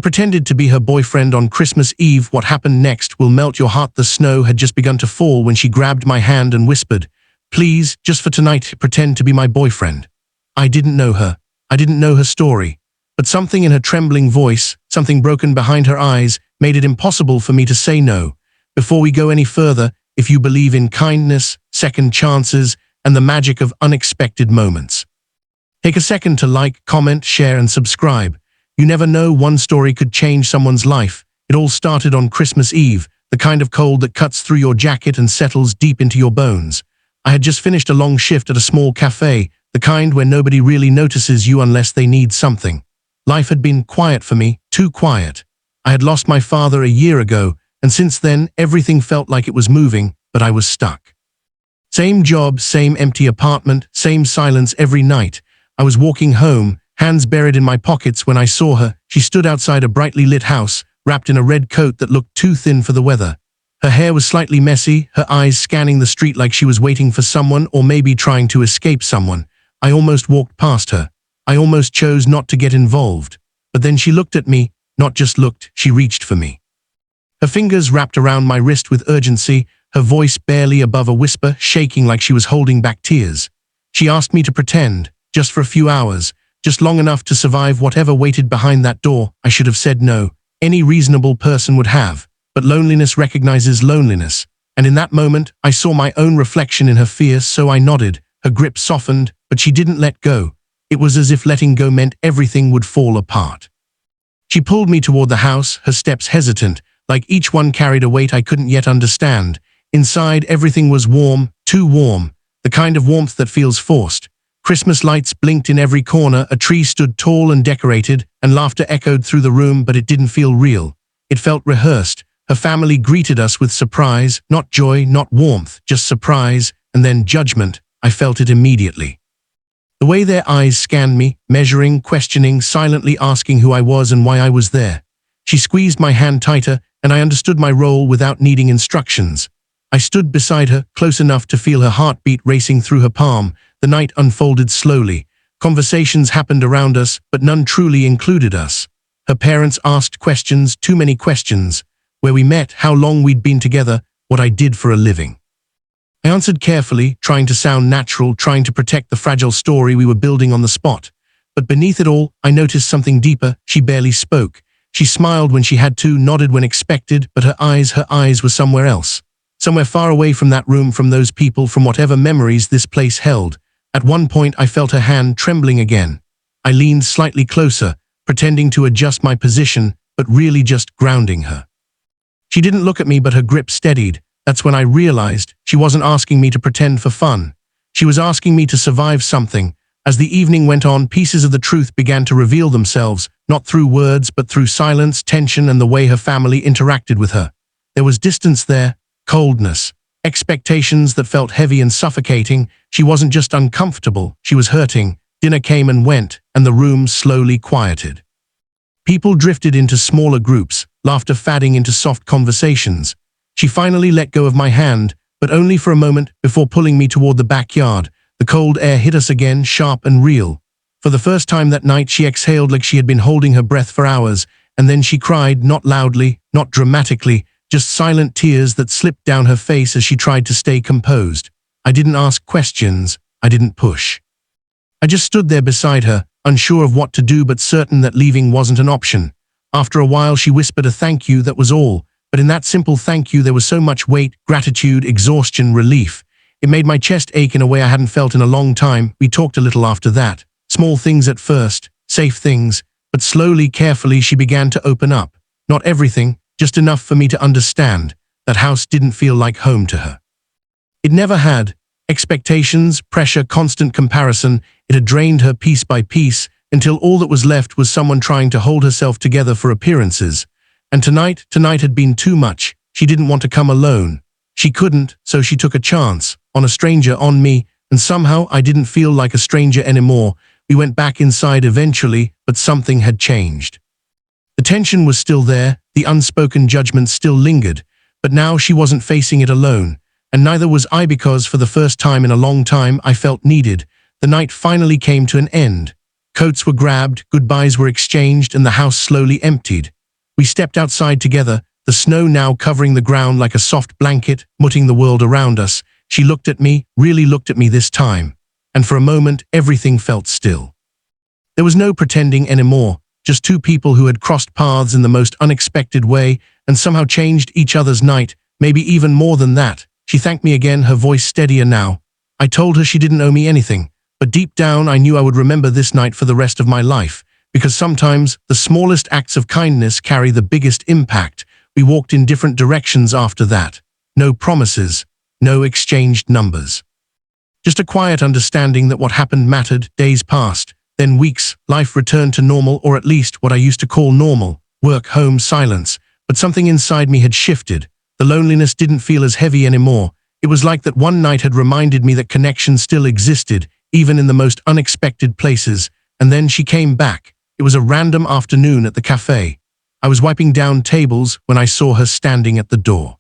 pretended to be her boyfriend on Christmas Eve. What happened next will melt your heart. The snow had just begun to fall when she grabbed my hand and whispered, "Please, just for tonight, pretend to be my boyfriend." I didn't know her. I didn't know her story. But something in her trembling voice, something broken behind her eyes, made it impossible for me to say no. Before we go any further, if you believe in kindness, second chances, and the magic of unexpected moments, take a second to like, comment, share, and subscribe. You never know, one story could change someone's life. It all started on Christmas Eve, the kind of cold that cuts through your jacket and settles deep into your bones. I had just finished a long shift at a small cafe, the kind where nobody really notices you unless they need something. Life had been quiet for me, too quiet. I had lost my father a year ago, and since then, everything felt like it was moving, but I was stuck. Same job, same empty apartment, same silence every night. I was walking home, hands buried in my pockets, when I saw her. She stood outside a brightly lit house, wrapped in a red coat that looked too thin for the weather. Her hair was slightly messy, her eyes scanning the street like she was waiting for someone or maybe trying to escape someone. I almost walked past her. I almost chose not to get involved. But then she looked at me, not just looked, she reached for me. Her fingers wrapped around my wrist with urgency, her voice barely above a whisper, shaking like she was holding back tears. She asked me to pretend, just for a few hours, just long enough to survive whatever waited behind that door. I should have said no. Any reasonable person would have. But loneliness recognizes loneliness. And in that moment, I saw my own reflection in her fear, so I nodded. Her grip softened, but she didn't let go. It was as if letting go meant everything would fall apart. She pulled me toward the house, her steps hesitant, like each one carried a weight I couldn't yet understand. Inside, everything was warm, too warm, the kind of warmth that feels forced. Christmas lights blinked in every corner, a tree stood tall and decorated, and laughter echoed through the room, but it didn't feel real. It felt rehearsed. Her family greeted us with surprise, not joy, not warmth, just surprise, and then judgment. I felt it immediately. The way their eyes scanned me, measuring, questioning, silently asking who I was and why I was there. She squeezed my hand tighter, and I understood my role without needing instructions. I stood beside her, close enough to feel her heartbeat racing through her palm. The night unfolded slowly. Conversations happened around us, but none truly included us. Her parents asked questions, too many questions. Where we met, how long we'd been together, what I did for a living. I answered carefully, trying to sound natural, trying to protect the fragile story we were building on the spot. But beneath it all, I noticed something deeper. She barely spoke. She smiled when she had to, nodded when expected, but her eyes were somewhere else. Somewhere far away from that room, from those people, from whatever memories this place held. At one point, I felt her hand trembling again. I leaned slightly closer, pretending to adjust my position, but really just grounding her. She didn't look at me, but her grip steadied. That's when I realized she wasn't asking me to pretend for fun. She was asking me to survive something. As the evening went on, pieces of the truth began to reveal themselves, not through words, but through silence, tension, and the way her family interacted with her. There was distance there, coldness, expectations that felt heavy and suffocating. She wasn't just uncomfortable, she was hurting. Dinner came and went, and the room slowly quieted. People drifted into smaller groups, laughter fading into soft conversations. She finally let go of my hand, but only for a moment, before pulling me toward the backyard. The cold air hit us again, sharp and real. For the first time that night, she exhaled like she had been holding her breath for hours, and then she cried, not loudly, not dramatically, just silent tears that slipped down her face as she tried to stay composed. I didn't ask questions, I didn't push. I just stood there beside her, unsure of what to do but certain that leaving wasn't an option. After a while, she whispered a thank you, that was all. But in that simple thank you there was so much weight, gratitude, exhaustion, relief. It made my chest ache in a way I hadn't felt in a long time. We talked a little after that. Small things at first, safe things, but slowly, carefully she began to open up. Not everything, just enough for me to understand. That house didn't feel like home to her. It never had. Expectations, pressure, constant comparison. It had drained her piece by piece, until all that was left was someone trying to hold herself together for appearances. And tonight had been too much. She didn't want to come alone. She couldn't, so she took a chance, on a stranger, on me, and somehow I didn't feel like a stranger anymore. We went back inside eventually, but something had changed. The tension was still there, the unspoken judgment still lingered, but now she wasn't facing it alone, and neither was I, because for the first time in a long time I felt needed. The night finally came to an end. Coats were grabbed, goodbyes were exchanged, and the house slowly emptied. We stepped outside together, the snow now covering the ground like a soft blanket, muting the world around us. She looked at me, really looked at me this time. And for a moment, everything felt still. There was no pretending anymore, just two people who had crossed paths in the most unexpected way and somehow changed each other's night, maybe even more than that. She thanked me again, her voice steadier now. I told her she didn't owe me anything, but deep down I knew I would remember this night for the rest of my life, because sometimes the smallest acts of kindness carry the biggest impact. We walked in different directions after that. No promises, no exchanged numbers. Just a quiet understanding that what happened mattered. Days passed, then weeks, life returned to normal, or at least what I used to call normal. Work, home, silence. But something inside me had shifted. The loneliness didn't feel as heavy anymore. It was like that one night had reminded me that connection still existed, even in the most unexpected places. And then she came back. It was a random afternoon at the cafe. I was wiping down tables when I saw her standing at the door.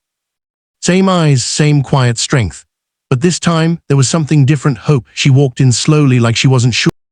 Same eyes, same quiet strength. But this time, there was something different. Hope. She walked in slowly, like she wasn't sure